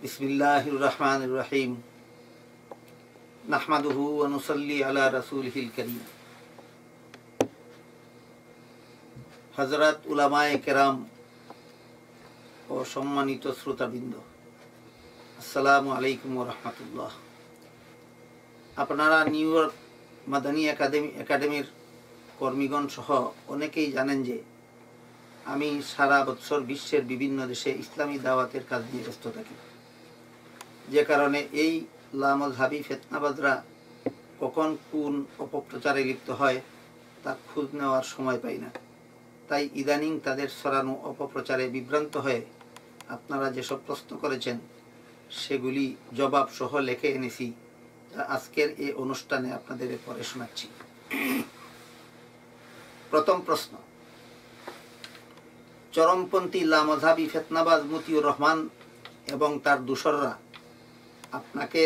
बिस्मिल्लाहिर रहमानिर रहीम नहमदुहु व नुसल्ली अला रसूलिहिल करीम। हजरत उलामाए केराम ও সম্মানিত শ্রোতাবৃন্দ, আসসালামু আলাইকুম ওয়া রাহমাতুল্লাহ। আপনারা নিউ ইয়র্ক মাদানী একাডেমির কর্মীগণ সহ অনেকেই জানেন যে আমি সারা বছর বিশ্বের বিভিন্ন দেশে ইসলামী দাওয়াতের কাজ নিয়ে ব্যস্ত থাকি, যে কারণে এই লামাযহাবী ফিতনাবাজরা কখন কোন অপপ্রচারে লিপ্ত হয় তার খোঁজ নেওয়ার সময় পাই না। তাই ইদানিং তাদের ছড়ানো অপপ্রচারে বিভ্রান্ত হয়ে আপনারা যেসব প্রশ্ন করেছেন সেগুলি জবাব সহ লিখে এনেছি, যা আজকের এই অনুষ্ঠানে আপনাদের পড়ে শোনাচ্ছি। প্রথম প্রশ্ন, চরমপন্থী লামাযহাবী ফিতনাবাজ মতিউর রহমান এবং তার দোসররা আপনাকে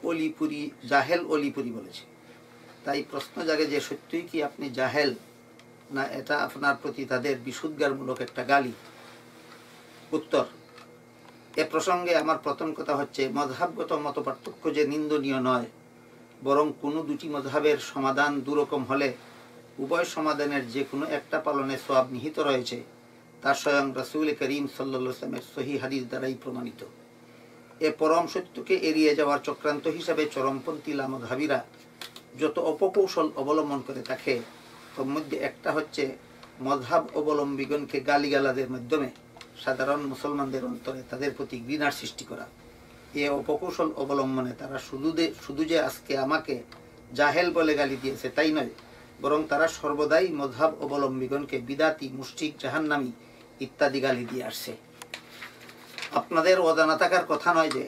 অলিপুরি জাহেল অলিপুরি বলেছে। তাই প্রশ্ন জাগে যে সত্যিই কি আপনি জাহেল, না এটা আপনার প্রতি তাদের বিশুদ্ধারমূলক একটা গালি? উত্তর, এ প্রসঙ্গে আমার প্রথম কথা হচ্ছে, মযহাবগত মতপার্থক্য যে নিন্দনীয় নয়, বরং কোনো দুটি মযহাবের সমাধান দুরকম হলে উভয় সমাধানের যে কোনো একটা পালনে সওয়াব নিহিত রয়েছে, তা স্বয়ং রাসূল করিম সাল্লাল্লাহু আলাইহি ওয়াসাল্লামের সহিহ হাদিস দ্বারাই প্রমাণিত। এ পরম সত্যকে এড়িয়ে যাওয়ার চক্রান্ত হিসাবে চরমপন্থী লামাযহাবীরা যত অপকৌশল অবলম্বন করে থাকে, তার মধ্যে একটা হচ্ছে মযহাব অবলম্বীগণকে গালিগালাজের মাধ্যমে সাধারণ মুসলমানদের অন্তরে তাদের প্রতি ঘৃণার সৃষ্টি করা। এ অপকৌশল অবলম্বনে তারা শুধু যে আজকে আমাকে জাহেল বলে গালি দিয়েছে তাই নয়, বরং তারা সর্বদাই মযহাব অবলম্বীগণকে বিদাতি, মুশরিক, জাহান্নামী ইত্যাদি গালি দিয়ে আসছে। আপনাদের অজানা থাকার কথা নয় যে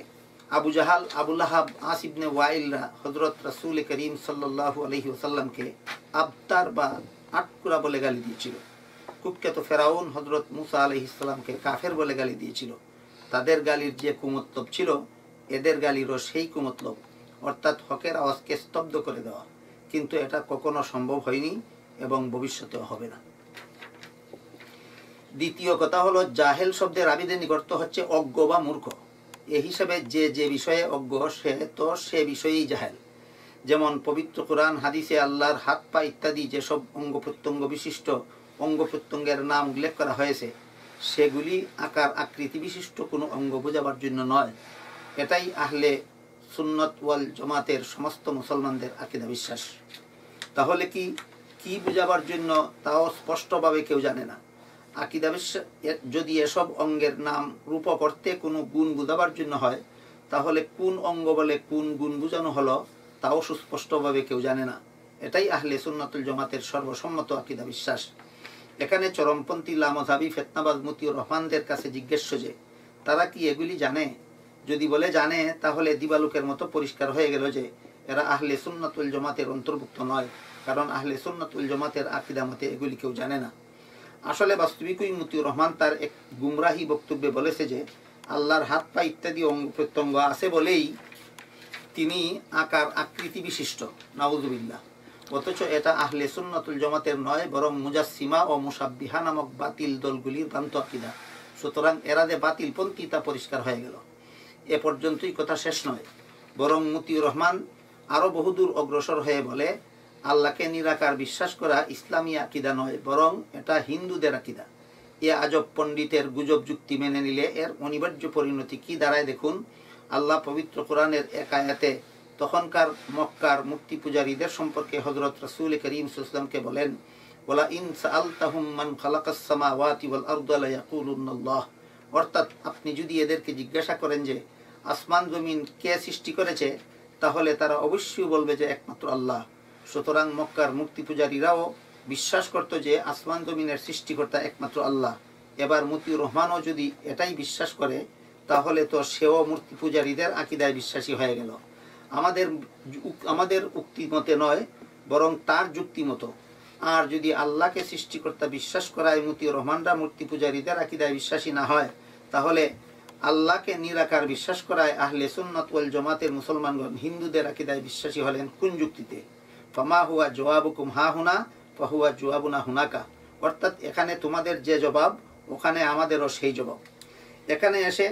আবু জাহাল, আবু লাহাব, আস ইবনে ওয়াইলরা হযরত রাসূল করিম সাল্লাল্লাহু আলাইহি ওয়াসাল্লামকে আবতার বা আটকুরা বলে গালি দিয়েছিল। কুখ্যাত ফেরাউন হযরত মুসা আলাইহিস সালামকে কাফের বলে গালি দিয়েছিল। তাদের গালির যে কুমতলব ছিল, এদের গালিরও সেই কুমতলব, অর্থাৎ হকের আওয়াজকে স্তব্ধ করে দেওয়া। কিন্তু এটা কখনো সম্ভব হয়নি এবং ভবিষ্যতেও হবে না। দ্বিতীয় কথা হলো, জাহেল শব্দের আবিধানিক অর্থ হচ্ছে অজ্ঞ বা মূর্খ। এ হিসাবে যে বিষয়ে অজ্ঞ সে বিষয়েই জাহেল। যেমন পবিত্র কোরআন হাদিসে আল্লাহর হাত পা ইত্যাদি যেসব অঙ্গ প্রত্যঙ্গ বিশিষ্ট অঙ্গ প্রত্যঙ্গের নাম উল্লেখ করা হয়েছে, সেগুলি আকার আকৃতি বিশিষ্ট কোনো অঙ্গ বোঝাবার জন্য নয়। এটাই আহলে সুন্নত ওয়াল জামাতের সমস্ত মুসলমানদের আকীদা বিশ্বাস। তাহলে কি বোঝাবার জন্য তাও স্পষ্টভাবে কেউ জানে না। আকীদা বিশ্বাস যদি এসব অঙ্গের নাম রূপক অর্থে কোনো গুণ বোঝাবার জন্য হয়, তাহলে কোন অঙ্গ বলে কোন গুণ বোঝানো হলো তাও সুস্পষ্টভাবে কেউ জানে না। এটাই আহলে সুন্নাতুল জামাতের সর্বসম্মত আকীদা বিশ্বাস। এখানে চরমপন্থী লামাযহাবী ফিতনাবাজ মতিউর রহমানদের কাছে জিজ্ঞেস যে তারা কি এগুলি জানে? যদি বলে জানে, তাহলে দিবালুকের মতো পরিষ্কার হয়ে গেল যে এরা আহলে সুন্নাতুল জামাতের অন্তর্ভুক্ত নয়, কারণ আহলে সুন্নাতুল জামাতের আকীদা মতে এগুলি কেউ জানে না। আসলে বাস্তবিকই মতিউর রহমান তার এক গুমরাহি বক্তব্যে বলেছে যে আল্লাহর হাত পা ইত্যাদি অঙ্গ প্রত্যঙ্গ আছে বলেই তিনি আকার আকৃতি বিশিষ্ট, নাউযুবিল্লাহ। অথচ এটা আহলে সুন্নাতুল জামাতের নয়, বরং মুজাসসিমা ও মুশাব্বিহা নামক বাতিল দলগুলির ভ্রান্ত আকীদা। সুতরাং এরা যে বাতিলপন্থী তা পরিষ্কার হয়ে গেল। এ পর্যন্তই কথা শেষ নয়, বরং মতিউর রহমান আরও বহুদূর অগ্রসর হয়ে বলে, আল্লাহকে নিরাকার বিশ্বাস করা ইসলামী আকীদা নয়, বরং এটা হিন্দুদের আকীদা। এ আজব পণ্ডিতের গুজব যুক্তি মেনে নিলে এর অনিবার্য পরিণতি কি দাঁড়ায় দেখুন। আল্লাহ পবিত্র কোরআনের এক আয়াতে তখনকার মক্কার মূর্তি পূজারীদের সম্পর্কে হযরত রাসূল করিম সাল্লাল্লাহু আলাইহি ওয়াসাল্লামকে বলেন, ওয়ালা ইন সাআলতাহুম মান খালাকাস সামাওয়াতি ওয়াল আরদা লা ইয়াকুলুনাল্লাহ। অর্থাৎ আপনি যদি এদেরকে জিজ্ঞাসা করেন যে আসমান জমিন কে সৃষ্টি করেছে, তাহলে তারা অবশ্যই বলবে যে একমাত্র আল্লাহ। সুতরাং মক্কার মূর্তি পূজারীরাও বিশ্বাস করত যে আসমান জমিনের সৃষ্টিকর্তা একমাত্র আল্লাহ। এবার মতিউর রহমানও যদি এটাই বিশ্বাস করে, তাহলে তো সেও মূর্তি পূজারীদের আকীদায় বিশ্বাসী হয়ে গেল। আমাদের উক্তি মতে নয়, বরং তার যুক্তি মতো। আর যদি আল্লাহকে সৃষ্টিকর্তা বিশ্বাস করায় মতিউর রহমানরা মূর্তি পূজারীদের আকীদায় বিশ্বাসী না হয়, তাহলে আল্লাহকে নিরাকার বিশ্বাস করায় আহলে সুন্নাত ওয়াল জামাতের মুসলমানগণ হিন্দুদের আকীদায় বিশ্বাসী হলেন কোন যুক্তিতে? ফামা হুয়া জওয়াবুকুম হা হুনা ফাহুয়া জওয়াবুনা হুনাকা। অর্থাৎ এখানে তোমাদের যে জবাব, ওখানে আমাদেরও সেই জবাব। এখানে এসে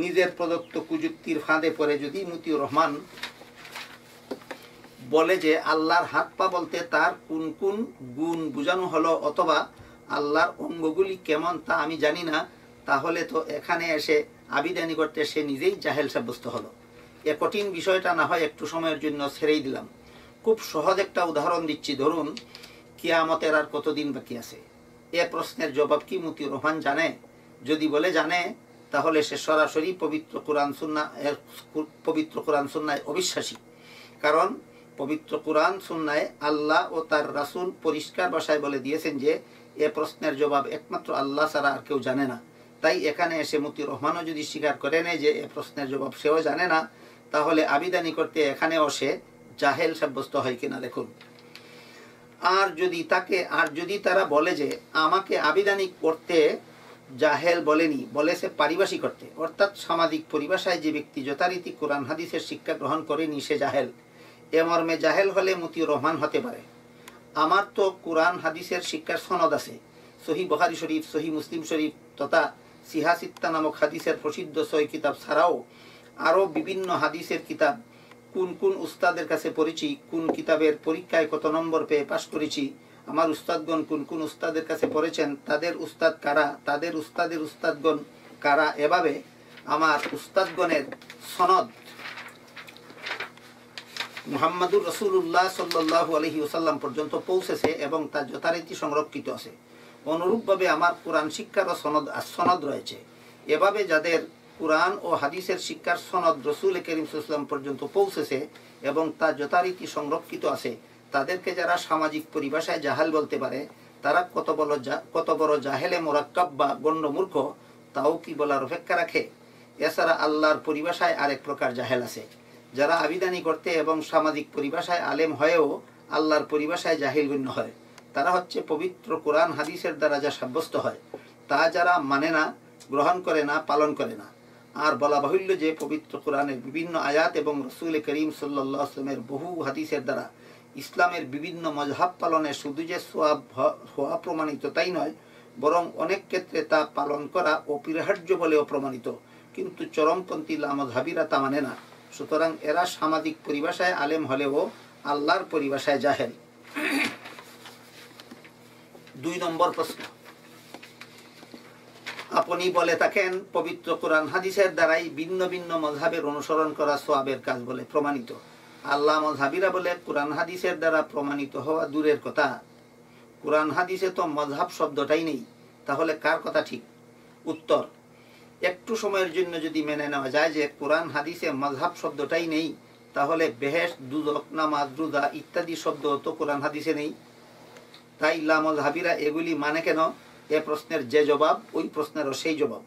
নিজের প্রদত্ত কুযুক্তির ফাঁদে পড়ে যদি মতিউর রহমান বলে যে আল্লাহর হাত পা বলতে তার কোন কোন গুণ বোঝানো হলো অথবা আল্লাহর অঙ্গগুলি কেমন তা আমি জানি না, তাহলে তো এখানে এসে আবিদানি করতে সে নিজেই জাহেল সাব্যস্ত হলো। এ কঠিন বিষয়টা না হয় একটু সময়ের জন্য ছেড়েই দিলাম। খুব সহজ একটা উদাহরণ দিচ্ছি। ধরুন কিয়ামতের আর কতদিন বাকি আছে? এ প্রশ্নের জবাব কি মতিউর রহমান জানে? যদি বলে জানে, তাহলে সে সরাসরি পবিত্র কোরআন সুন্নায় অবিশ্বাসী। কারণ পবিত্র কোরআন সুন্নায় আল্লাহ ও তার রাসূল পরিষ্কার ভাষায় বলে দিয়েছেন যে এ প্রশ্নের জবাব একমাত্র আল্লাহ ছাড়া আর কেউ জানে না। তাই এখানে এসে মতিউর রহমানও যদি স্বীকার করে নেয় যে এ প্রশ্নের জবাব সেও জানে না, তাহলে আবিদানি করতে এখানেও সে জাহেল সাব্যস্ত হয় কিনা দেখুন। আর যদি তারা বলে যে আমাকে আবিদানি করতে জাহেল বলেনি, বলেছে পারিভাষিক করতে, অর্থাৎ সামাজিক পরিভাষায় যে ব্যক্তি যথারীতি কোরআন হাদিসের শিক্ষা গ্রহণ করেনি সে জাহেল। এ মর্মে জাহেল হলে মতিউর রহমান হতে পারে। আমার তো কোরআন হাদিসের শিক্ষার সনদ আছে। সহিহ বুখারী শরীফ, সহিহ মুসলিম শরীফ তথা সিহাসিত্তা নামক হাদিসের প্রসিদ্ধ 6 কিতাব ছাড়াও আরও বিভিন্ন হাদিসের কিতাব, কোন কোন উস্তাদের কাছে পড়েছি, কোন কিতাবের পরীক্ষায় কত নম্বর পেয়ে পাশ করেছি, আমার উস্তাদগণ কোন কোন উস্তাদের কাছে পড়েছেন, তাদের উস্তাদ কারা, তাদের উস্তাদের উস্তাদগণ কারা, এভাবে আমার উস্তাদগণের সনদ মুহাম্মাদুর রাসূলুল্লাহ সাল্লাল্লাহু আলাইহি ওয়াসাল্লাম পর্যন্ত পৌঁছেছে এবং তা যথারীতি সংরক্ষিত আছে। অনুরূপভাবে আমার কোরআন শিক্ষারও সনদ রয়েছে। এভাবে যাদের কোরআন ও হাদিসের শিক্ষার সনদ রাসূল করিম সাল্লাল্লাহু আলাইহি ওয়াসাল্লাম পর্যন্ত পৌঁছেছে এবং তা যথারীতি সংরক্ষিত আছে, তাদেরকে যারা সামাজিক পরিভাষায় জাহেল বলতে পারে, তারা কত বড় জাহেলে মোরাক্কাব বা গণ্যমূর্খ তাও কি বলার অপেক্ষা রাখে? এছাড়া আল্লাহর পরিভাষায় আরেক প্রকার জাহেল আছে, যারা আবিদানি করতে এবং সামাজিক পরিভাষায় আলেম হয়েও আল্লাহর পরিভাষায় জাহিল গণ্য হয়। তারা হচ্ছে পবিত্র কোরআন হাদিসের দ্বারা যা সাব্যস্ত হয় তা যারা মানে না, গ্রহণ করে না, পালন করে না। আর বলা বাহুল্য যে পবিত্র কোরআনের বিভিন্ন আয়াত এবং রাসূল করিম সাল্লাল্লাহু আলাইহি ওয়াসাল্লামের বহু হাদিসের দ্বারা ইসলামের বিভিন্ন মযহাব পালনে শুধু যে সওয়াব হওয়া প্রমাণিত তাই নয়, বরং অনেক ক্ষেত্রে তা পালন করা অপরিহার্য বলেও প্রমাণিত। কিন্তু চরমপন্থী লামযহাবীরা তা মানে না। সুতরাং এরা সামাজিক পরিভাষায় আলেম হলেও আল্লাহর পরিভাষায় জাহেল। 2 নম্বর প্রশ্ন, আপনি বলে থাকেন পবিত্র কোরআন হাদিসের দ্বারাই ভিন্ন ভিন্ন মযহাবের অনুসরণ করা সওয়াবের কাজ বলে প্রমাণিত। আল্লাহ মযহাবীরা বলে কোরআন হাদিসের দ্বারা প্রমাণিত হওয়া দূরের কথা, কোরআন হাদিসে তো মযহাব শব্দটাই নেই, তাহলে কার কথা ঠিক? উত্তর, একটু সময়ের জন্য যদি মেনে নেওয়া যায় যে কোরআন হাদিসে মযহাব শব্দটাই নেই, তাহলে বেহেশত, দুজক, নামাজ, রোজা ইত্যাদি শব্দ তো কোরআন হাদিসে নেই। তাই লামযহাবীরা এগুলি মানে কেন? এ প্রশ্নের যে জবাব, ওই প্রশ্নেরও সেই জবাব।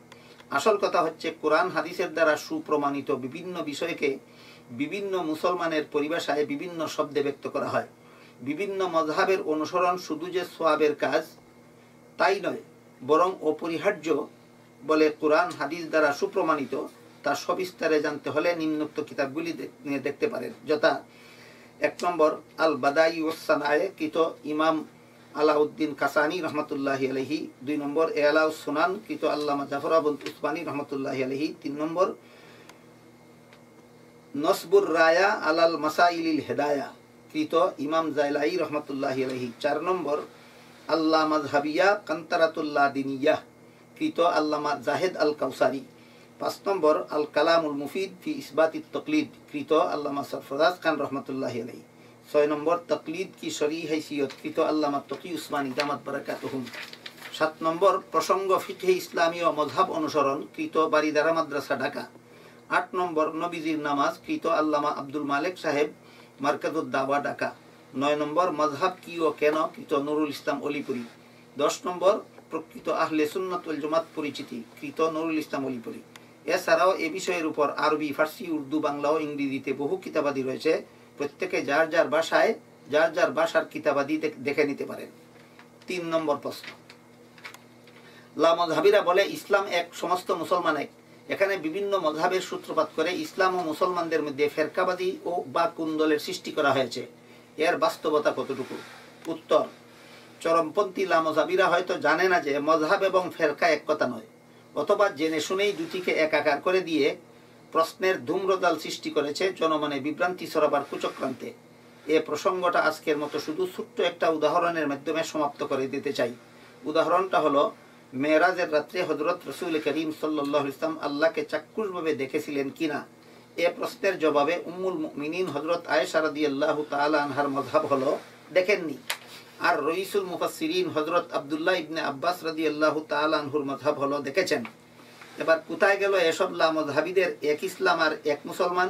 আসল কথা হচ্ছে কোরআন হাদিসের দ্বারা সুপ্রমাণিত বিভিন্ন বিষয়কে বিভিন্ন মুসলমানের পরিভাষায় বিভিন্ন শব্দে ব্যক্ত করা হয়। বিভিন্ন মযহাবের অনুসরণ শুধু যে সওয়াবের কাজ তাই নয়, বরং অপরিহার্য বলে কোরআন হাদিস দ্বারা সুপ্রমাণিত। তা সবিস্তারে জানতে হলে নিম্নোক্ত কিতাবগুলি দেখতে পারেন, যথা 1 নম্বর আল বাদাই ওয়াস সানায়ে কৃত ইমাম আলাউদ্দিন কাসানি রহমতুল্লাহি আলাইহি, 2 নম্বর এলাউস সুনান কৃত আল্লামা জাফর বিন উসমানী রহমতুল্লাহি আলাইহি, 3 নম্বর নসবুর রায়া আলাল মাসাইলিল হেদায়া কৃত ইমাম জাইলাই রহমতুল্লাহি আলাইহি, 4 নম্বর আল্লাহ মাজহাবিয়া কান্তারাতুল্লাহ দিনিয়া কৃত আল্লামা জাহেদ আল কাউসারি, 5 নম্বর আল কালামুল মুফিদ ফি ইসবাতিত তাকলিদ কৃত আল্লামা সরফরাজ খান রহমতুল্লাহি আলাইহি, 6 নম্বর তকলিদ কি শরঈ হাইসিয়ত কৃত আল্লামা তকি উসমানী দামাত বারাকাতুহুম, 7 নম্বর প্রসঙ্গ ফিকহে ইসলামী ও মযহাব অনুসরণ কৃত বারিদারা মাদ্রাসা ঢাকা, 8 নম্বর নবীজির নামাজ কৃত আল্লামা আব্দুল মালিক সাহেব মার্কাজুদ দাওয়া ঢাকা, 9 নম্বর মযহাব কি ও কেন কৃত নুরুল ইসলাম অলিপুরি, 10 নম্বর প্রকৃত আহলে সুন্নাত ওয়াল জামাত পরিচিতি কৃত নুরুল ইসলাম অলিপুরি। এছাড়াও এ বিষয়ের উপর আরবি, ফার্সি, উর্দু, বাংলা ও ইংরেজিতে বহু কিতাবাদি রয়েছে। প্রত্যেকে যার যার ভাষার কিতাবাদি দেখে নিতে পারেন। 3 নম্বর প্রশ্ন, লামযহাবীরা বলে ইসলাম এক, সমস্ত মুসলমান এক। এখানে বিভিন্ন মযহাবের সূত্রপাত করে ইসলাম ও মুসলমানদের মধ্যে ফেরকাবাদী ও বা কুন্দলের সৃষ্টি করা হয়েছে। এর বাস্তবতা কতটুকু? উত্তর, চরমপন্থী লামযহাবীরা হয়তো জানে না যে মযহাব এবং ফেরকা এক কথা নয়। অথবা জেনে শুনেই দুটিকে একাকার করে দিয়ে প্রশ্নের ধূম্রজাল সৃষ্টি করেছে জনমনে বিভ্রান্তি ছড়াবার কুচক্রান্তে। এ প্রসঙ্গটা আজকের মতো শুধু ছোট্ট একটা উদাহরণের মাধ্যমে সমাপ্ত করে দিতে চাই। উদাহরণটা হলো, মেরাজের রাত্রে হযরত রাসূল করিম সাল্লাল্লাহু আলাইহি ওয়াসাল্লাম আল্লাহকে চাক্ষুষভাবে দেখেছিলেন কিনা। এ প্রশ্নের জবাবে উম্মুল মুমিনিন হযরত আয়েশা রাদিয়াল্লাহু তাআলা আনহার মাযহাব হলো দেখেননি, আর রইসুল মুফাসসিরিন হযরত আব্দুল্লাহ ইবনে আব্বাস রাদিয়াল্লাহু তাআলা আনহুর মাযহাব হলো দেখেছেন। এবার কোথায় গেল এসব লামযহাবীদের এক ইসলাম আর এক মুসলমান?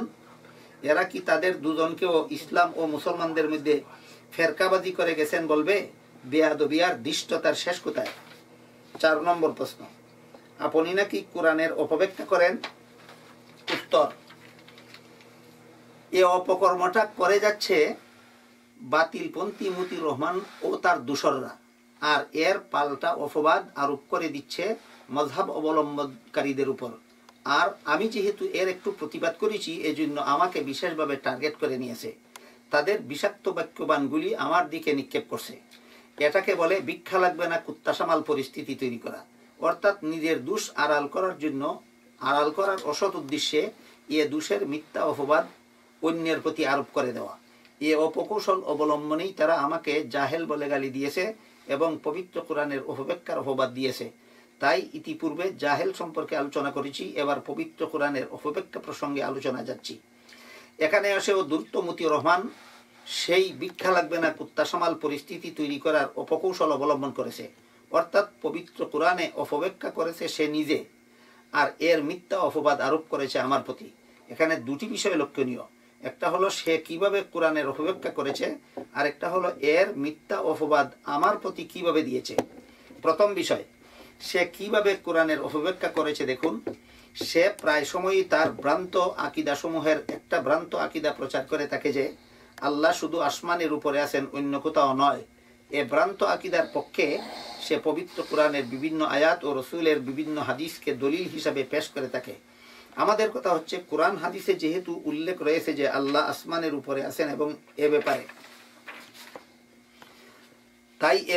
এরা কি তাদের দুজনকেও ইসলাম ও মুসলমানদের মধ্যে ফেরকাবাজি করে গেছেন বলবে? বেয়াদবিয়ার দৃষ্টতার শেষ কোথায়? 4 নম্বর প্রশ্ন, আপনি নাকি কোরআনের অপব্যাখ্যা করেন? উত্তর, এ অপকর্মটা করে যাচ্ছে বাতিলপন্থী মতিউর রহমান ও তার দূষররা, আর এর পাল্টা অপবাদ আরোপ করে দিচ্ছে মযহাব অবলম্বনকারীদের উপর। আর আমি যেহেতু এর একটু প্রতিবাদ করেছি, এজন্য আমাকে বিশেষভাবে টার্গেট করে নিয়েছে। তাদের বিষাক্ত বাক্যবাণগুলি আমার দিকে নিক্ষেপ করছে। এটাকে বলে ভিক্ষা লাগবে না কুত্তা সামাল পরিস্থিতি তৈরি করা, অর্থাৎ নিজের দোষ আড়াল করার জন্য, আড়াল করার অসৎ উদ্দেশ্যে এ দোষের মিথ্যা অপবাদ অন্যের প্রতি আরোপ করে দেওয়া। এ অপকৌশল অবলম্বনেই তারা আমাকে জাহেল বলে গালি দিয়েছে এবং পবিত্র কোরআনের অপব্যাখ্যার অপবাদ দিয়েছে। তাই ইতিপূর্বে জাহেল সম্পর্কে আলোচনা করেছি, এবার পবিত্র কোরআনের অপব্যাখ্যা প্রসঙ্গে আলোচনা যাচ্ছি। এখানে এসেও দ্রুত মতিউর রহমান সেই ভিক্ষা লাগবে না কুত্তা সামাল পরিস্থিতি তৈরি করার অপকৌশল অবলম্বন করেছে, অর্থাৎ পবিত্র কোরআনে অপব্যাখ্যা করেছে সে নিজে, আর এর মিথ্যা অপবাদ আরোপ করেছে আমার প্রতি। এখানে দুটি বিষয় লক্ষণীয়, একটা হলো সে কিভাবে কোরআনের অপব্যাখ্যা করেছে, আর একটা হলো এর মিথ্যা অপবাদ আমার প্রতি কিভাবে দিয়েছে। প্রথম বিষয়, সে কিভাবে কোরআনের অপব্যাখ্যা করেছে দেখুন। সে প্রায় সময়ই তার ভ্রান্ত আকিদাসমূহের একটা ভ্রান্ত আকিদা প্রচার করে থাকে যে আল্লাহ শুধু আসমানের উপরে আছেন, অন্য কোথাও নয়। এ ভ্রান্ত আকিদার পক্ষে সে পবিত্র কোরআনের বিভিন্ন আয়াত ও রসুলের বিভিন্ন হাদিসকে দলিল হিসাবে পেশ করে থাকে। আমাদের কথা হচ্ছে, কোরআন হাদিসে যেহেতু উল্লেখ রয়েছে যে আল্লাহ আসমানের উপরে আছেন এবং এ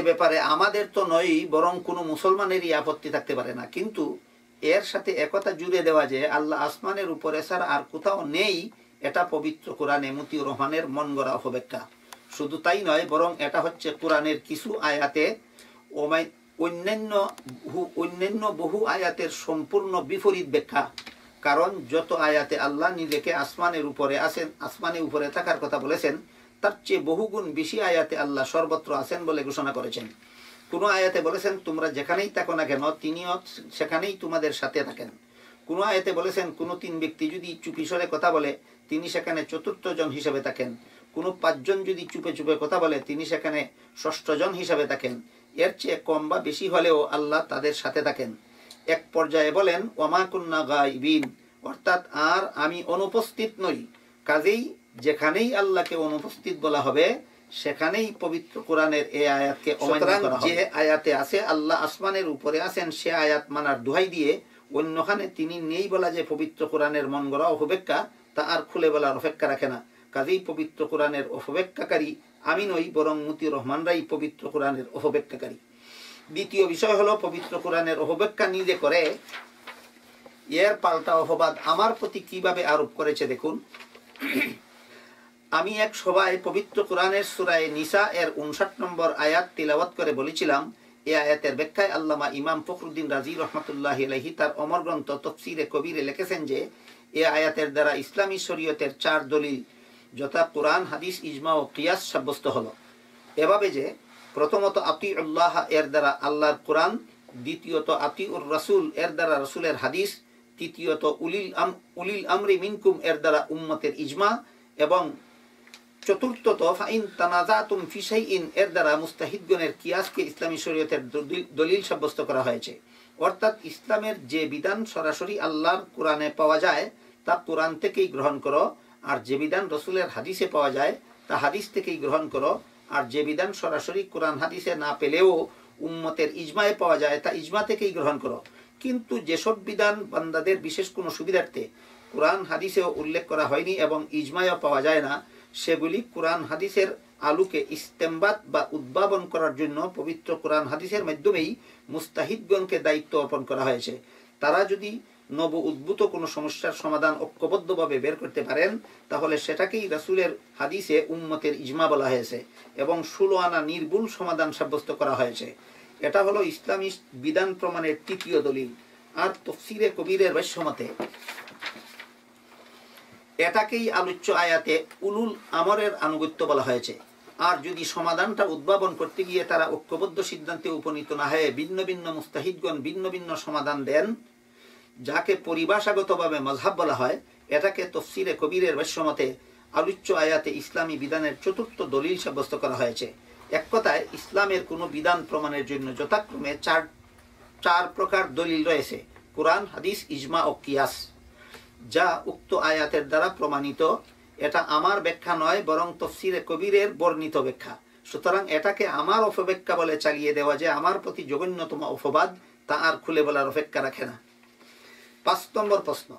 ব্যাপারে আমাদের তো নয়, বরং কোনো মুসলমানেরই আপত্তি থাকতে পারে না। কিন্তু এর সাথে একথা জুড়ে দেওয়া যে আল্লাহ আসমানের উপরে ছাড়া আর কোথাও নেই, এটা পবিত্র কোরআনে মতিউর রহমানের মন গড়া অপব্যাখ্যা। শুধু তাই নয়, বরং এটা হচ্ছে কোরআনের কিছু আয়াতে অন্যান্য বহু আয়াতের সম্পূর্ণ বিপরীত ব্যাখ্যা। কারণ যত আয়াতে আল্লাহ নিজেকে আসমানের উপরে আছেন, আসমানের উপরে থাকার কথা বলেছেন, তার চেয়ে বহুগুণ বেশি আয়াতে আল্লাহ সর্বত্র আছেন বলে ঘোষণা করেছেন। কোনো আয়াতে বলেছেন তোমরা যেখানেই থাকো না কেন তিনিও সেখানেই তোমাদের সাথে থাকেন। কোনো আয়াতে বলেছেন কোনো 3 ব্যক্তি যদি চুপি সরে কথা বলে তিনি সেখানে 4র্থ জন হিসাবে থাকেন। কোনো 5 জন যদি চুপে চুপে কথা বলে তিনি সেখানে 6ষ্ঠ জন হিসাবে থাকেন। এর চেয়ে কম বা বেশি হলেও আল্লাহ তাদের সাথে থাকেন। এক পর্যায়ে বলেন ওয়ামা কুন্না গায়বিন, অর্থাৎ আর আমি অনুপস্থিত নই। কাজেই যেখানেই আল্লাহকে অনুপস্থিত বলা হবে সেখানেই পবিত্র কোরআনের এই আয়াতকে অমান্য করা হবে। যে আয়াতে আছে আল্লাহ আসমানের উপরে আছেন সে আয়াত মানার দোহাই দিয়ে অন্যখানে তিনি নেই বলা যে পবিত্র কোরআনের মন গড়া অপব্যাখ্যা, তা আর খুলে বলার অপেক্ষা রাখে না। কাজেই পবিত্র কোরআনের অপব্যাখ্যাকারী আমি নই, বরং মতিউর রহমানরাই পবিত্র কোরআনের অপব্যাখ্যাকারী। দ্বিতীয় বিষয় হলো, পবিত্র কোরআনের অপব্যাখ্যা নিজে করে এর পাল্টা অপবাদ আমার প্রতি কিভাবে আরোপ করেছে দেখুন। আমি এক সভায় পবিত্র কোরআনের সূরা নিসা এর 59 নম্বর আয়াত তিলাওয়াত করে বলেছিলাম, এই আয়াতের ব্যাখ্যায় আল্লামা ইমাম ফখরুদ্দিন রাজি রহমতুল্লাহি আলাইহি তার অমর গ্রন্থ তফসিরে কবিরে লিখেছেন যে এই আয়াতের দ্বারা ইসলামী শরীয়তের 4 দলিল যথা কোরআন, হাদিস, ইজমা ও কিয়াস সাব্যস্ত হলো। এভাবে যে প্রথমত আতিউল্লাহ এর দ্বারা আল্লাহর কোরআন, দ্বিতীয়ত আতিউর রাসূল এর দ্বারা রাসূলের হাদিস, তৃতীয়ত উলিল আমরি মিনকুম এর দ্বারা উম্মতের ইজমা, এবং চতুর্থত ফাইন তানাজাতুম ফি শাইইন এর দ্বারা মুস্তাহিদগণের কিয়াসকে ইসলামী শরীয়তের দলিল সাব্যস্ত করা হয়েছে। অর্থাৎ ইসলামের যে বিধান সরাসরি আল্লাহর কোরআনে পাওয়া যায় তা কোরআন থেকেই গ্রহণ করো, আর যে বিধান রসুলের হাদিসে পাওয়া যায় তা হাদিস থেকেই গ্রহণ করো, আর যে বিধান সরাসরি কোরআন হাদিসে না পেলেও উম্মতের ইজমায়ে পাওয়া যায় তা ইজমা থেকেই গ্রহণ করো। কিন্তু যেসব বিধান বান্দাদের বিশেষ কোনো সুবিধার্থে কোরআন হাদিসেও উল্লেখ করা হয়নি এবং ইজমায়ও পাওয়া যায় না, সেগুলি কোরআন হাদিসের আলোকে ইস্তেমবাত বা উদ্ভাবন করার জন্য পবিত্র কোরআন হাদিসের মাধ্যমেই মুস্তাহিদগণকে দায়িত্ব অর্পণ করা হয়েছে। তারা যদি নব উদ্ভূত কোনো সমস্যার সমাধান ঐক্যবদ্ধভাবে বের করতে পারেন, তাহলে সেটাকেই রাসূলের হাদিসে উম্মতের ইজমা বলা হয়েছে এবং 16 আনা নির্ভুল সমাধান সাব্যস্ত করা হয়েছে। এটা হলো ইসলামী বিধান প্রমাণের তৃতীয় দলিল। আর তাফসীরে কবিরের ভাষ্যমতে এটাকেই আলোচ্য আয়াতে উলুল আমরের আনুগত্য বলা হয়েছে। আর যদি সমাধানটা উদ্ভাবন করতে গিয়ে তারা ঐক্যবদ্ধ সিদ্ধান্তে উপনীত না হয়ে ভিন্ন ভিন্ন মুস্তাহিদগণ ভিন্ন ভিন্ন সমাধান দেন, যাকে পরিভাষাগতভাবে মযহাব বলা হয়, এটাকে তাফসীরে কবিরের ভাষ্যমতে আলোচ্য আয়াতে ইসলামী বিধানের চতুর্থ দলিল সাব্যস্ত করা হয়েছে। এক কথায় ইসলামের কোনো বিধান প্রমাণের জন্য যথাক্রমে চার প্রকার দলিল রয়েছে: কোরআন, হাদিস, ইজমা ও কিয়াস, যা উক্ত আয়াতের দ্বারা প্রমাণিত। এটা আমার ব্যাখ্যা নয়, বরং তাফসীরে কবিরের বর্ণিত ব্যাখ্যা। সুতরাং এটাকে আমার অপব্যাখ্যা বলে চালিয়ে দেওয়া যে আমার প্রতি জঘন্যতম অপবাদ, তা আর খুলে বলার অপেক্ষা রাখে না। 5 নম্বর প্রশ্ন,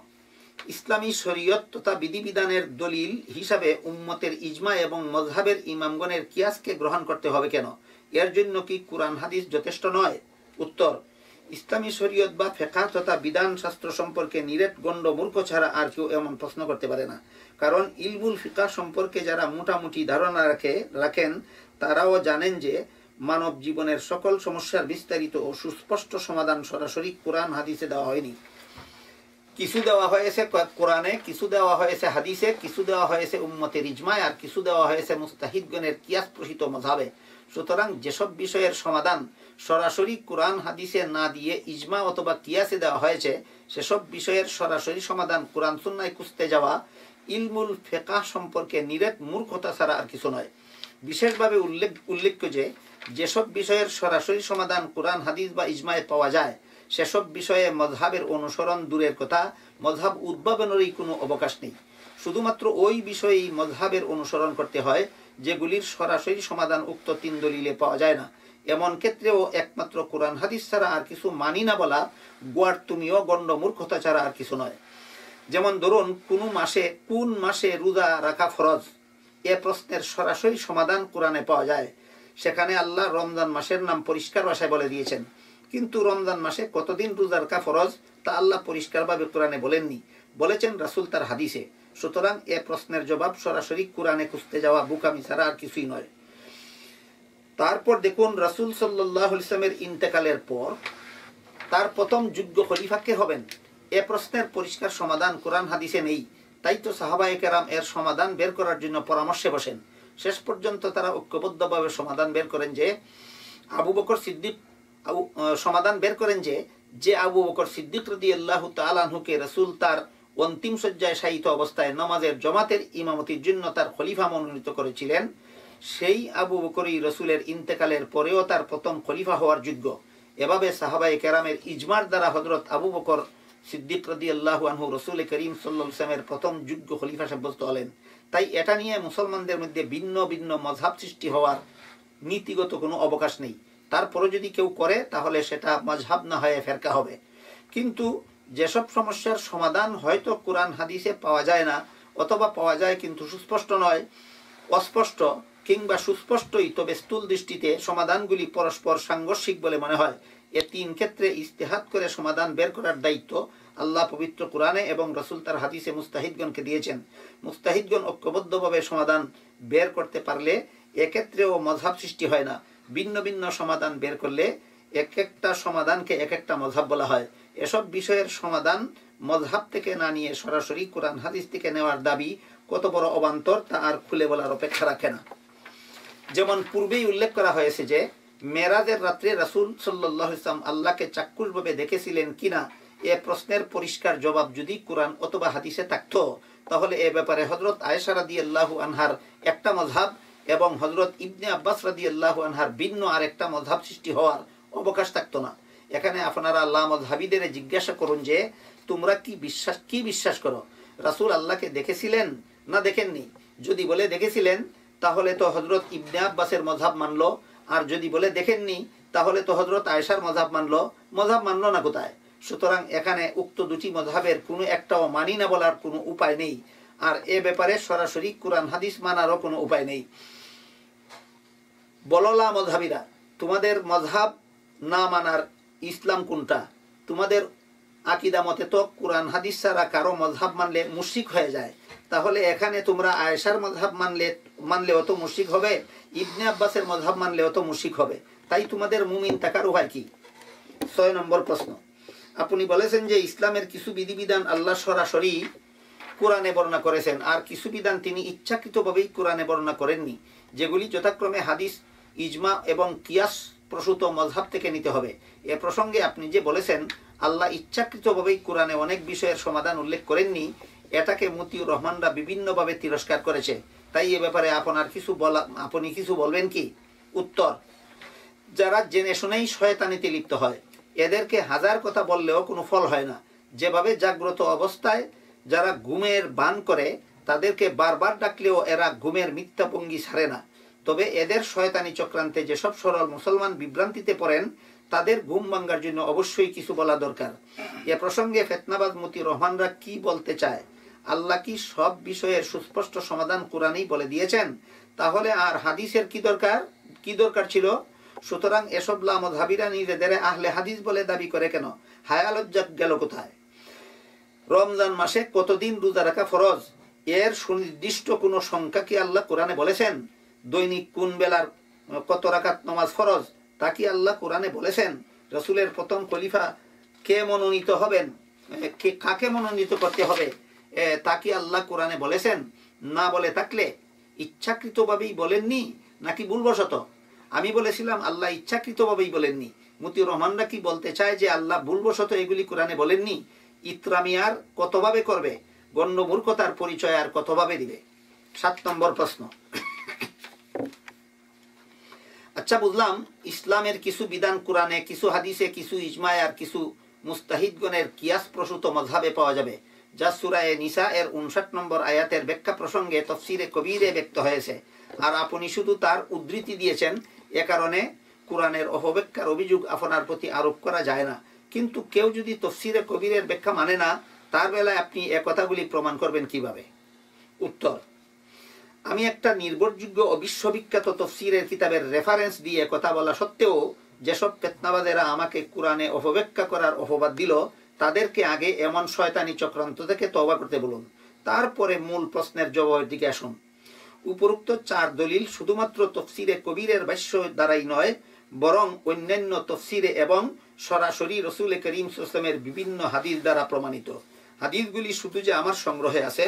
ইসলামী শরীয়ত তথা বিধিবিধানের দলিল হিসাবে উম্মতের ইজমা এবং মযহাবের ইমামগণের কিয়াসকে গ্রহণ করতে হবে কেন? এর জন্য কি কোরআন হাদিস যথেষ্ট নয়? উত্তর, ইসলামী শরীয়ত বা ফিকহ তথা বিধান শাস্ত্র সম্পর্কে নিরেট গণ্ড মূর্খ ছাড়া আর কেউ এমন প্রশ্ন করতে পারে না। কারণ ইলমুল ফিকহ সম্পর্কে যারা মোটামুটি ধারণা রাখেন, তারাও জানেন যে মানব জীবনের সকল সমস্যার বিস্তারিত ও সুস্পষ্ট সমাধান সরাসরি কোরআন হাদিসে দেওয়া হয়নি। কিছু দেওয়া হয়েছে কোরআনে, কিছু দেওয়া হয়েছে হাদিসে, কিছু দেওয়া হয়েছে উম্মতের ইজমায়, আর কিছু দেওয়া হয়েছে মুস্তাহিদগণের কিয়াস প্রসিত মযহাবে। সুতরাং যেসব বিষয়ের সমাধান সরাসরি কোরআন হাদিসে না দিয়ে ইজমা অথবা কিয়াসে দেওয়া হয়েছে, সেসব বিষয়ের সরাসরি সমাধান কোরআন সুন্নায় খুঁজতে যাওয়া ইলমুল ফিকহ সম্পর্কে নিরেট মূর্খতা ছাড়া আর কিছু নয়। বিশেষভাবে উল্লেখ্য যে যেসব বিষয়ের সরাসরি সমাধান কোরআন হাদিস বা ইজমায় পাওয়া যায়, সেসব বিষয়ে মযহাবের অনুসরণ দূরের কথা, মযহাব উদ্ভাবনেরই কোনো অবকাশ নেই। শুধুমাত্র ওই বিষয়েই মযহাবের অনুসরণ করতে হয় যেগুলির সরাসরি সমাধান উক্ত 3 দলিলে পাওয়া যায় না। এমন ক্ষেত্রেও একমাত্র কোরআন হাদিস ছাড়া আর কিছু মানি না বলা গোয়ার্তুমীয় গণ্ড মূর্খতা ছাড়া আর কিছু নয়। যেমন ধরুন, কোন মাসে রোজা রাখা ফরজ, এ প্রশ্নের সরাসরি সমাধান কোরআনে পাওয়া যায়। সেখানে আল্লাহ রমজান মাসের নাম পরিষ্কার ভাষায় বলে দিয়েছেন, কিন্তু রমজান মাসে কতদিন রোজা রাখা ফরজ তা আল্লাহ পরিষ্কারভাবে কোরআনে বলেননি, বলেছেন রাসূল তার হাদিসে। সুতরাং এ প্রশ্নের জবাব সরাসরি কোরআনে খুঁজতে যাওয়া বোকামি ছাড়া আর কিছুই নয়। তারপর দেখুন, রাসূল সাল্লাল্লাহু আলাইহি ওয়াসাল্লামের ইন্তেকালের পর তার প্রথম যোগ্য খলিফা কে হবেন, এ প্রশ্নের পরিষ্কার সমাধান কোরআন হাদিসে নেই। তাই তো সাহাবায়ে কেরাম এর সমাধান বের করার জন্য পরামর্শে বসেন। শেষ পর্যন্ত তারা ঐক্যবদ্ধভাবে সমাধান বের করেন যে আবু বকর সিদ্দিক রাদিয়াল্লাহু তাআলা আনহুকে রাসূল তার অন্তিম শয্যায় শায়িত অবস্থায় নামাজের জামাতের ইমামতির জন্য তার খলিফা মনোনীত করেছিলেন, সেই আবু বকরই রাসূলের ইন্তেকালের পরেও তার প্রথম খলিফা হওয়ার যোগ্য। এভাবে সাহাবায়ে কেরামের ইজমার দ্বারা হযরত আবু বকর সিদ্দিক রাদিয়াল্লাহু আনহু রাসূল করিম সাল্লাল্লাহু আলাইহি ওয়াসাল্লামের প্রথম যোগ্য খলিফা সাব্যস্ত হলেন। তাই এটা নিয়ে মুসলমানদের মধ্যে ভিন্ন ভিন্ন মযহাব সৃষ্টি হওয়ার নীতিগত কোনো অবকাশ নেই। তারপরে যদি কেউ করে, তাহলে সেটা মযহাব না হয়ে ফেরকা হবে। কিন্তু যেসব সমস্যার সমাধান হয়তো কোরআন হাদিসে পাওয়া যায় না, অথবা পাওয়া যায় কিন্তু সুস্পষ্ট নয়, অস্পষ্ট কিংবা সুস্পষ্টই, তবে স্থূল দৃষ্টিতে সমাধানগুলি পরস্পর সাংঘর্ষিক বলে মনে হয়, এ 3 ক্ষেত্রে ইজতিহাদ করে সমাধান বের করার দায়িত্ব আল্লাহ পবিত্র কোরআনে এবং রাসূল তার হাদিসে মুস্তাহিদগণকে দিয়েছেন। মুস্তাহিদগণ ঐক্যবদ্ধভাবে সমাধান বের করতে পারলে এক্ষেত্রেও মযহাব সৃষ্টি হয় না। ভিন্ন ভিন্ন সমাধান বের করলে এক একটা সমাধানকে এক একটা মযহাব বলা হয়। এসব বিষয়ের সমাধান মযহাব থেকে না নিয়ে সরাসরি কোরআন হাদিস থেকে নেওয়ার দাবি কত বড় অবান্তর, তা আর খুলে বলার অপেক্ষা রাখে না। যেমন পূর্বেই উল্লেখ করা হয়েছে যে মেরাজের রাত্রে রাসূল সাল্লাল্লাহু আলাইহি ওয়াসাল্লাম আল্লাহকে চাক্ষুষভাবে দেখেছিলেন কিনা, এ প্রশ্নের পরিষ্কার জবাব যদি কোরআন অথবা হাদিসে থাকতো, তাহলে এ ব্যাপারে হযরত আয়েশা রাদিয়াল্লাহু আনহার একটা মযহাব এবং হযরত ইবনে আব্বাস রাদিয়াল্লাহু আনহার ভিন্ন আরেকটা মযহাব সৃষ্টি হওয়ার অবকাশ থাকতো না। এখানে আপনারা আল্লাহ মযহাবীদের জিজ্ঞাসা করুন যে তোমরা কি বিশ্বাস করো, রাসূল আল্লাহকে দেখেছিলেন না দেখেননি? যদি বলে দেখেছিলেন, তাহলে তো হযরত ইবনে আব্বাসের মযহাব মানলো, আর যদি বলে দেখেননি, তাহলে তো হযরত আয়েশার মযহাব মানলো। মযহাব মানলো না কোথায়? সুতরাং এখানে উক্ত দুটি মযহাবের কোনো একটাও মানি না বলার কোনো উপায় নেই, আর এ ব্যাপারে সরাসরি কোরআন হাদিস মানারও কোনো উপায় নেই। বললা মযহাবীরা, তোমাদের মযহাব না মানার ইসলাম কোনটা? তোমাদের আকিদা মতে তো কোরআন হাদিস ছাড়া কারো মজহাব মানলে মুশরিক হয়ে যায়, তাহলে এখানে তোমরা আয়েশার মজহাব মানলেও তো মুশরিক হবে, ইবনে আব্বাসের মজহাব মানলেও তো মুশরিক হবে, তাই তোমাদের মুমিন থাকার উপায় কি? 6 নম্বর প্রশ্ন, আপনি বলেছেন যে ইসলামের কিছু বিধিবিধান আল্লাহ সরাসরি কোরআনে বর্ণনা করেছেন, আর কিছু বিধান তিনি ইচ্ছাকৃতভাবেই কোরআনে বর্ণনা করেননি, যেগুলি যথাক্রমে হাদিস, ইজমা এবং কিয়াস প্রসূত মজহাব থেকে নিতে হবে। এ প্রসঙ্গে আপনি যে বলেছেন আল্লাহ ইচ্ছাকৃতভাবেই কোরআনে অনেক বিষয়ের সমাধান উল্লেখ করেননি, এটাকে মতিউর রহমানরা বিভিন্নভাবে তিরস্কার করেছে, তাই এ ব্যাপারে আপনি কিছু বলবেন কি? উত্তর, যারা জেনে শুনেই শয়তানিতে লিপ্ত হয় এদেরকে হাজার কথা বললেও কোনো ফল হয় না। যেভাবে জাগ্রত অবস্থায় যারা ঘুমের বান করে তাদেরকে বারবার ডাকলেও এরা ঘুমের মিথ্যা ভঙ্গি ছাড়ে না, তবে এদের শয়তানি চক্রান্তে যেসব সরল মুসলমান বিভ্রান্তিতে পড়েন তাদের ঘুম ভাঙ্গার জন্য অবশ্যই কিছু বলা দরকার। এ প্রসঙ্গে ফেতনাবাজ মতিউর রহমানরা কি বলতে চায়? আল্লাহ কি সব বিষয়ের সুস্পষ্ট সমাধান কোরআনেই বলে দিয়েছেন? তাহলে আর হাদিসের কি দরকার ছিল? সুতরাং এসব লামযহাবীরা নিজেদের আহলে হাদিস বলে দাবি করে কেন? হায়া লজ্জা গেল কোথায়? রমজান মাসে কতদিন রোজা রাখা ফরজ, এর সুনির্দিষ্ট কোনো সংখ্যা কি আল্লাহ কোরআনে বলেছেন? দৈনিক কোন বেলার কত রাকাত নামাজ ফরজ তা কি আল্লাহ কোরআনে বলেছেন? রাসূলের প্রথম খলিফা কে মনোনীত হবেন, কাকে মনোনীত করতে হবে তা কি আল্লাহ কোরআনে বলেছেন? না বলে থাকলে ইচ্ছাকৃতভাবেই বলেননি নাকি ভুলবশত? আমি বলেছিলাম আল্লাহ ইচ্ছাকৃতভাবেই বলেননি। মতিউর রহমানরা কি বলতে চায় যে আল্লাহ ভুলবশত এগুলি কোরআনে বলেননি? ইতরামি আর কতভাবে করবে? গণ্য মূর্খতার পরিচয় আর কতভাবে দিবে? 7 নম্বর প্রশ্ন, আচ্ছা বুঝলাম ইসলামের কিছু বিধান কোরআনে, কিছু হাদিসে, কিছু ইজমায় আর কিছু মুস্তাহিদগণের কিয়াস প্রসূত মযহাবে পাওয়া যাবে, যা সূরা নিসা এর 59 নম্বর আয়াতের ব্যাখ্যা প্রসঙ্গে তাফসীরে কবীরে ব্যক্ত হয়েছে, আর আপনি শুধু তার উদ্ধৃতি দিয়েছেন। এ কারণে কোরআনের অপব্যাখ্যার অভিযোগ আপনার প্রতি আরোপ করা যায় না। কিন্তু কেউ যদি তাফসীরে কবীরের ব্যাখ্যা মানে না, তার বেলায় আপনি এ কথাগুলি প্রমাণ করবেন কিভাবে? উত্তর, আমি একটা নির্ভরযোগ্য ও বিশ্ববিখ্যাত তাফসীরের কিতাবের রেফারেন্স দিয়ে কথা বলা সত্ত্বেও যেসব ফিতনাবাজেরা আমাকে কোরআনে অপব্যাখ্যা করার অপবাদ দিল, তাদেরকে আগে এমন শয়তানি চক্রান্ত থেকে তওবা করতে বলুন, তারপরে মূল প্রশ্নের জবাবের দিকে আসুন। উপরোক্ত 4 দলিল শুধুমাত্র তাফসীরে কবীরের ভাষ্য দ্বারাই নয়, বরং অন্যান্য তাফসীরে এবং সরাসরি রাসূল করিম সাল্লাল্লাহু আলাইহি ওয়াসাল্লামের বিভিন্ন হাদিস দ্বারা প্রমাণিত। হাদিসগুলি শুধু যে আমার সংগ্রহে আছে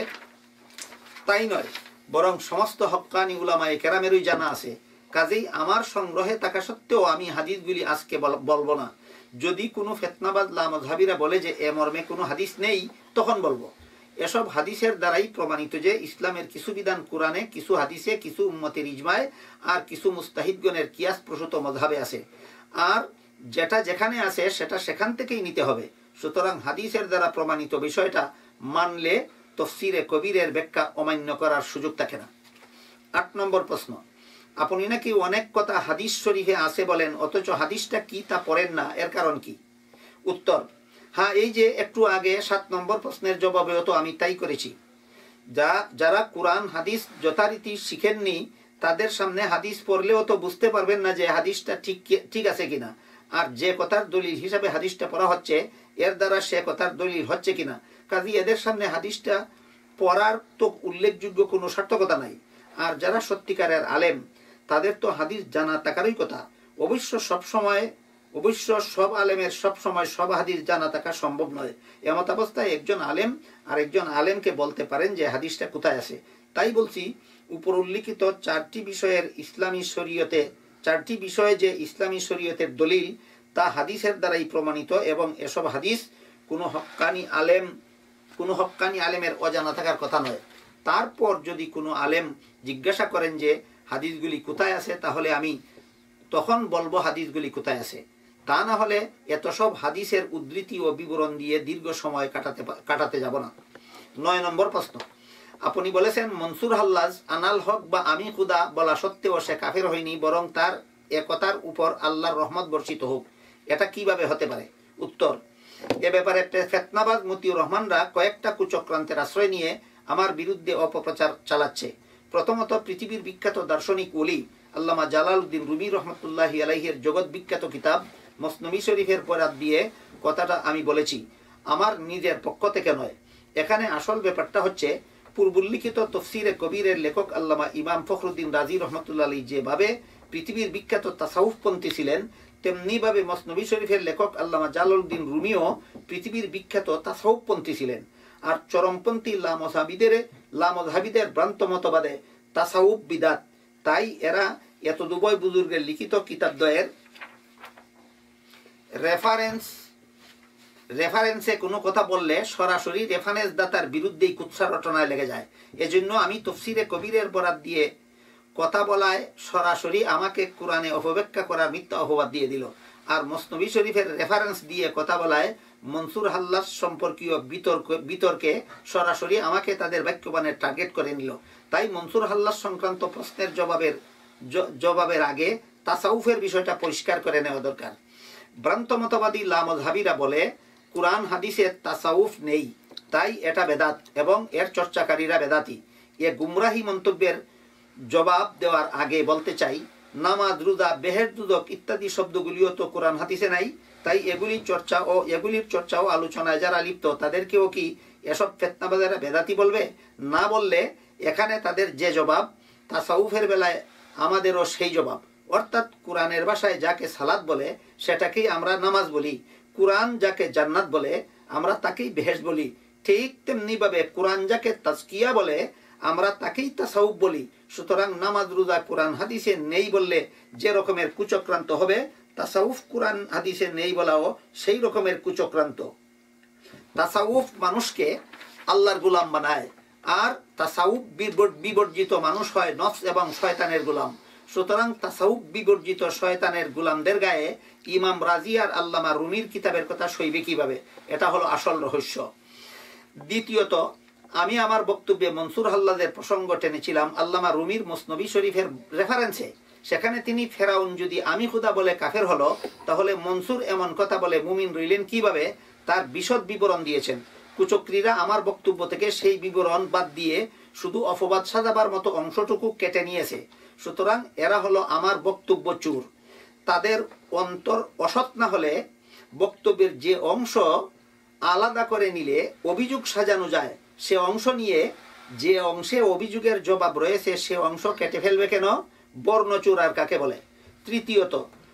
তাই নয়, বরং সমস্ত হক্কানি উলামায়ে কেরামেরই জানা আছে। কাজেই আমার সংগ্রহে থাকা সত্ত্বেও আমি হাদিসগুলি আজকে বলবো না। যদি কোনো ফিতনাবাজ লামযহাবীরা বলে যে এ মর্মে কোনো হাদিস নেই, তখন বলবো। এসব হাদিসের দ্বারাই প্রমাণিত যে ইসলামের কিছু বিধান কোরআনে, কিছু হাদিসে, কিছু উম্মতের ইজমায় আর কিছু মুস্তাহিদগণের কিয়াস প্রসূত মযহাবে আছে, আর যেটা যেখানে আছে সেটা সেখান থেকেই নিতে হবে। সুতরাং হাদিসের দ্বারা প্রমাণিত বিষয়টা মানলে তাফসীরে কবীরের ব্যাখ্যা অমান্য করার সুযোগ থাকে না। 8 নম্বর প্রশ্ন, আপনি নাকি অনেক কথা হাদিস শরীফে আছে বলেন, অথচ হাদিসটা কি তা পড়েন না, এর কারণ কি? উত্তর, হ্যাঁ, এই যে একটু আগে 7 নম্বর প্রশ্নের জবাবেও তো আমি তাই করেছি। যারা কোরআন হাদিস যথারীতি শিখেননি তাদের সামনে হাদিস পড়লেও তো বুঝতে পারবেন না যে হাদিসটা ঠিক আছে কিনা, আর যে কথার দলিল হিসাবে হাদিসটা পড়া হচ্ছে এর দ্বারা সে কথার দলিল হচ্ছে কিনা। কাজী এদের সামনে হাদিসটা পড়ার তো উল্লেখযোগ্য কোনো সার্থকতা নাই। আর যারা সত্যিকারের আলেম তাদের তো হাদিস জানা থাকারই কথা। অবশ্য সব আলেমের সব সময় সব হাদিস জানা থাকা সম্ভব নয়। এমত অবস্থায় একজন আলেম আর একজন আলেমকে বলতে পারেন যে হাদিসটা কোথায় আছে। তাই বলছি, উপর উল্লিখিত 4টি বিষয়ে যে ইসলামী শরীয়তের দলিল তা হাদিসের দ্বারাই প্রমাণিত, এবং এসব হাদিস কোনো হক্কানি আলেমের অজানা থাকার কথা নয়। তারপর যদি কোনো আলেম জিজ্ঞাসা করেন যে হাদিসগুলি কোথায় আছে, তাহলে আমি তখন বলবো হাদিসগুলি কোথায় আছে। তা না হলে এত সব হাদিসের উদ্ধৃতি ও বিবরণ দিয়ে দীর্ঘ সময় কাটাতে যাব না। 9 নম্বর প্রশ্ন, আপনি বলেছেন মনসুর হাল্লাজ আনাল হক বা আমি খুদা বলা সত্ত্বেও সে কাফের হয়নি, বরং তার একতার উপর আল্লাহর রহমত বর্ষিত হোক, এটা কিভাবে হতে পারে? উত্তর, এ ব্যাপারে ফিতনাবাজ মতিউর রহমানরা কয়েকটা কুচক্রান্তের আশ্রয় নিয়ে আমার বিরুদ্ধে অপপ্রচার চালাচ্ছে। প্রথমত, পৃথিবীর বিখ্যাত দার্শনিক ওলি আল্লামা জালালউদ্দিন রুমি রহমতুল্লাহি আলাইহির জগৎ বিখ্যাত কিতাব মসনবী শরীফের বরাত দিয়ে কথাটা আমি বলেছি। আমার নিজের পক্ষ থেকে নয়। এখানে আসল ব্যাপারটা হচ্ছে পূর্বোল্লিখিত তফসিরে কবিরের লেখক আল্লামা ইমাম ফখরুদ্দিন রাজি রহমতুল্লাহ আলী যেভাবে পৃথিবীর বিখ্যাত তাসাউফপন্থী ছিলেন, তেমনিভাবে মসনবী শরীফের লেখক আল্লামা জালালউদ্দিন রুমিও পৃথিবীর বিখ্যাত তাসাউফপন্থী ছিলেন। আর চরমপন্থী লামযহাবিদের ভ্রান্ত মতবাদে তাসাউফ বিদাত। তাই এরা এত দুবয় বুজুর্গের লিখিত কিতাবদ্বয়ের রেফারেন্সে কোনো কথা বললে সরাসরি রেফারেন্স দাতার বিরুদ্ধেই কুৎসা রটনায় লেগে যায়। এজন্য আমি তফসিরে কবিরের বরাত দিয়ে কথা বলায় সরাসরি আমাকে কোরআনে অপব্যাখ্যা করার মিথ্যা অপবাদ দিয়ে দিল। আর মসনবী শরীফের রেফারেন্স দিয়ে কথা বলায় মনসুর হাল্লাস সম্পর্কীয় বিতর্কে সরাসরি আমাকে তাদের বাক্যবানের টার্গেট করে নিল। তাই মনসুর হাল্লাস সংক্রান্ত প্রশ্নের জবাবের আগে তাসাউফের বিষয়টা পরিষ্কার করে নেওয়া দরকার। ভ্রান্ত মতবাদী লামযহাবিরা বলে কুরআন হাদিসে তাসাউফ নেই, তাই এটা বেদাত এবং এর চর্চাকারীরা বেদাতি। এ গুমরাহি মন্তব্যের জবাব দেওয়ার আগে বলতে চাই, নামাজ, রোজা, বেহেশত, দুজক ইত্যাদি শব্দগুলিও তো কোরআন হাদিসে নাই। তাই এগুলির চর্চা ও আলোচনায় যারা লিপ্ত তাদেরকেও কি এসব ফিতনাবাজেরা বেদাতি বলবে? না বললে এখানে তাদের যে জবাব, তাসাউফের বেলায় আমাদেরও সেই জবাব। অর্থাৎ কোরআনের ভাষায় যাকে সালাত বলে সেটাকেই আমরা নামাজ বলি, কোরআন যাকে জান্নাত বলে আমরা তাকেই বেহেশত বলি। ঠিক তেমনিভাবে কোরআন যাকে তাজকিয়া বলে আমরা তাকেই তাসাউফ বলি। সুতরাং নামাজ, রোজা কোরআন হাদিসে নেই বললে যে রকমের কুচক্রান্ত হবে, তাসাউফ কোরআন হাদিসে নেই বলাও সেই রকমের কুচক্রান্ত। তাসাউফ মানুষকে আল্লাহর গোলাম বানায়, আর তাসাউফ বিবর্জিত মানুষ হয় নফস এবং শয়তানের গোলাম। সুতরাং তাসাউফ বিবর্জিত শয়তানের গোলামদের গায়ে ইমাম রাজি আর আল্লামা রুমির কিতাবের কথা সইবে কিভাবে? এটা হলো আসল রহস্য। দ্বিতীয়ত, আমি আমার বক্তব্যে মনসুর হাল্লাদের প্রসঙ্গ টেনেছিলাম আল্লামা রুমির মসনবী শরীফের রেফারেন্সে। সেখানে তিনি ফেরাউন যদি আমি খুদা বলে কাফের হলো, তাহলে মনসুর এমন কথা বলে মুমিন রইলেন কিভাবে, তার বিশদ বিবরণ দিয়েছেন। কুচক্রীরা আমার বক্তব্য থেকে সেই বিবরণ বাদ দিয়ে শুধু অপবাদ সাজাবার মতো অংশটুকু কেটে নিয়েছে। সুতরাং এরা হলো আমার বক্তব্য চোর। তাদের অন্তর অসৎ না হলে বক্তব্যের যে অংশ আলাদা করে নিলে অভিযোগ সাজানো যায়, সে অংশ নিয়ে যে অংশে অভিযোগের জবাব রয়েছে সে অংশ কেটে ফেলবে কেন? বর্ণচোর আর কাকে বলে? তৃতীয়ত,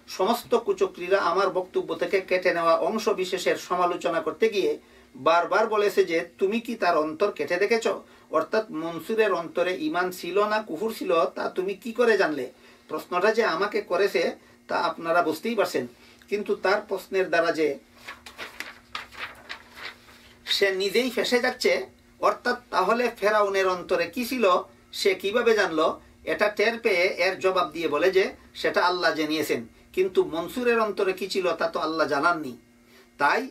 সমস্ত কুচক্রীরা আমার বক্তব্য থেকে কেটে নেওয়া অংশ বিশেষের সমালোচনা করতে গিয়ে বারবার বলেছে যে তুমি কি তার অন্তর কেটে দেখেছ? অর্থাৎ মনসুরের অন্তরে ঈমান ছিল না কুফর ছিল তা তুমি কি করে জানলে? প্রশ্নটা যে আমাকে করেছে তা আপনারা বুঝতেই পারছেন, কিন্তু তার প্রশ্নের দ্বারা যে সে নিজেই ফেঁসে যাচ্ছে। অর্থাৎ তাহলে ফেরাউনের অন্তরে কি ছিল সে কিভাবে জানলো? এটা টের পেয়ে এর জবাব দিয়ে বলে যে সেটা আল্লাহ জানিয়েছেন, কিন্তু মনসুরের অন্তরে কি ছিল তা তো আল্লাহ জানাননি। তাই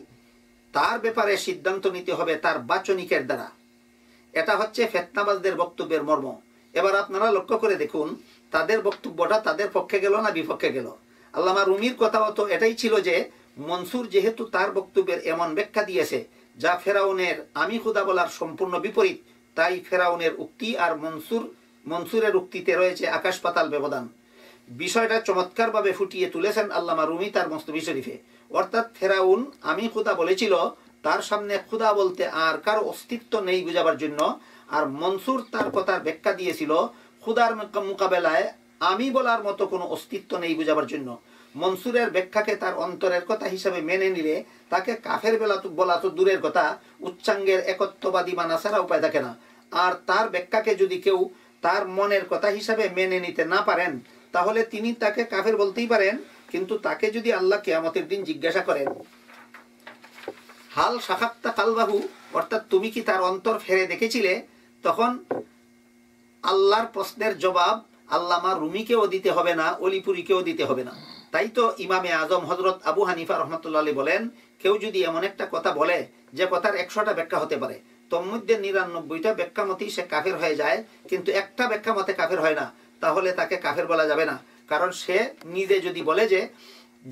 তার ব্যাপারে সিদ্ধান্ত নিতে হবে তার বাচনিকের দ্বারা। এটা হচ্ছে ফিতনাবাজদের বক্তব্যের মর্ম। এবার আপনারা লক্ষ্য করে দেখুন তাদের বক্তব্যটা তাদের পক্ষে গেল না বিপক্ষে গেল। আল্লামা রুমির কথাও তো এটাই ছিল যে মনসুর যেহেতু তার বক্তব্যের এমন ব্যাখ্যা দিয়েছে যা ফেরাউনের আমি খুদা বলার সম্পূর্ণ বিপরীত, তাই ফেরাউনের উক্তি আর মনসুরের উক্তিতে রয়েছে আকাশ পাতাল ব্যবধান। বিষয়টা চমৎকারভাবে ফুটিয়ে তুলেছেন আল্লামা রুমি তার মসনবী শরীফে। অর্থাৎ ফেরাউন আমি খুদা বলেছিল তার সামনে খুদা বলতে আর কারো অস্তিত্ব নেই বুঝাবার জন্য, আর মনসুর তার কথার ব্যাখ্যা দিয়েছিল খুদার মোকাবেলায় আমি বলার মতো কোনো অস্তিত্ব নেই বুঝাবার জন্য। মনসুরের ব্যাখ্যাকে তার অন্তরের কথা হিসাবে মেনে নিলে তাকে কাফের বলা তো দূরের কথা, উচ্চাঙ্গের একত্ববাদী মানা ছাড়া উপায় থাকে না। আর তার ব্যাখ্যাকে যদি কেউ তার মনের কথা হিসাবে মেনে নিতে না পারেন তাহলে তিনি তাকে কাফের বলতেই পারেন, কিন্তু তাকে যদি আল্লাহ কিয়ামতের দিন জিজ্ঞাসা করেন হাল শাখাত্তা কালবাহু, অর্থাৎ তুমি কি তার অন্তর ফেরে দেখেছিলে, তখন আল্লাহর প্রশ্নের জবাব আল্লামা রুমিকেও দিতে হবে না, অলিপুরীকেও দিতে হবে না। তাই তো ইমামে আজম হজরত আবু হানিফা রহমতুল্লাহ আলী বলেন, কেউ যদি এমন একটা কথা বলে যে কথার 100টা ব্যাখ্যা হতে পারে, তোর মধ্যে 99টা ব্যাখ্যা মতেই সে কাফের হয়ে যায়, কিন্তু একটা ব্যাখ্যা মতে কাফের হয় না, তাহলে তাকে কাফের বলা যাবে না। কারণ সে নিজে যদি বলে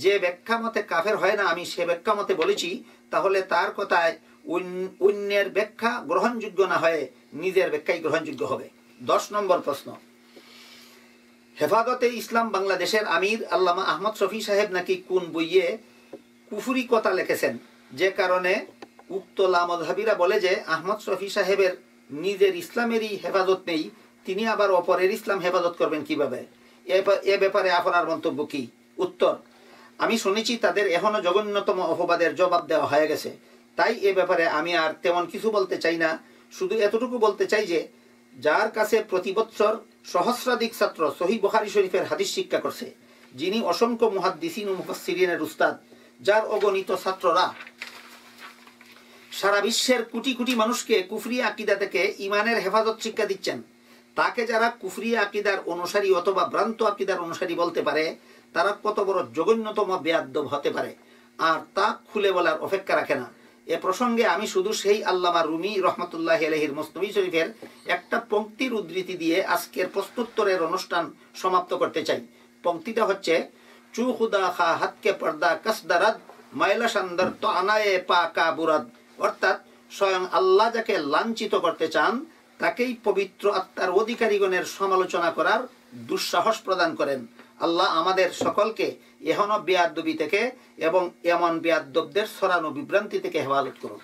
যে ব্যাখ্যা মতে কাফের হয় না আমি সে ব্যাখ্যা মতে বলেছি, তাহলে তার কথায় অন্যের ব্যাখ্যা গ্রহণযোগ্য না হয়ে নিজের ব্যাখ্যাই গ্রহণযোগ্য হবে। 10 নম্বর প্রশ্ন, হেফাজতে ইসলাম বাংলাদেশের আমির আল্লামা আহমদ শফি সাহেব নাকি কোন বইয়ে কুফুরি কথা লিখেছেন, যে কারণে উক্ত লামযহাবীরা বলে যে আহমদ শফি সাহেবের নিজের ইসলামেরই হেফাজত নেই, তিনি আবার অপরের ইসলাম হেফাজত করবেন কিভাবে? এ ব্যাপারে আপনার মন্তব্য কি? উত্তর: আমি শুনেছি তাদের এখনো জঘন্যতম অপবাদের জবাব দেওয়া হয়ে গেছে, তাই এ ব্যাপারে আমি আর তেমন কিছু বলতে চাই না। শুধু এতটুকু বলতে চাই যে যার কাছে প্রতি বৎসর সহস্রাধিক ছাত্র সহিহ বুখারী শরীফের হাদিস শিক্ষা করছে, যিনি অসংখ্য মুহাদ্দিসিন ও মুফাসসিরিনের উস্তাদ, যার অগণিত ছাত্ররা সারা বিশ্বের কোটি কোটি মানুষকে কুফরি আকীদা থেকে ঈমানের হেফাজত শিক্ষা দিচ্ছেন, তাকে যারা কুফরি আকীদার অনুসারী অথবা ভ্রান্ত আকীদার অনুসারী বলতে পারে, তারা কত বড় জঘন্যতম বেয়াদ্দব হতে পারে, আর তা খুলে বলার অপেক্ষা রাখে না। এ প্রসঙ্গে আমি শুধু সেই আল্লামা রুমি রহমতুল্লাহি আলাইহির মসনবী শরীফের একটা পংক্তির উদ্ধৃতি দিয়ে আজকের প্রশ্নোত্তরের অনুষ্ঠান সমাপ্ত করতে চাই। পংক্তিটা হচ্ছে: চু খুদা খা হাতকে পর্দা কাসদারাদ মাইলা সান্দর তো আনায়ে পা কাবুরাদ। অর্থাৎ স্বয়ং আল্লাহ যাকে লাঞ্ছিত করতে চান তাকেই পবিত্র আত্মার অধিকারীগণের সমালোচনা করার দুঃসাহস প্রদান করেন। আল্লাহ আমাদের সকলকে এহন বেয়াদ্দবি থেকে এবং এমন বেয়াদ্দবদের ছড়ানো বিভ্রান্তি থেকে হেফাজত করুন।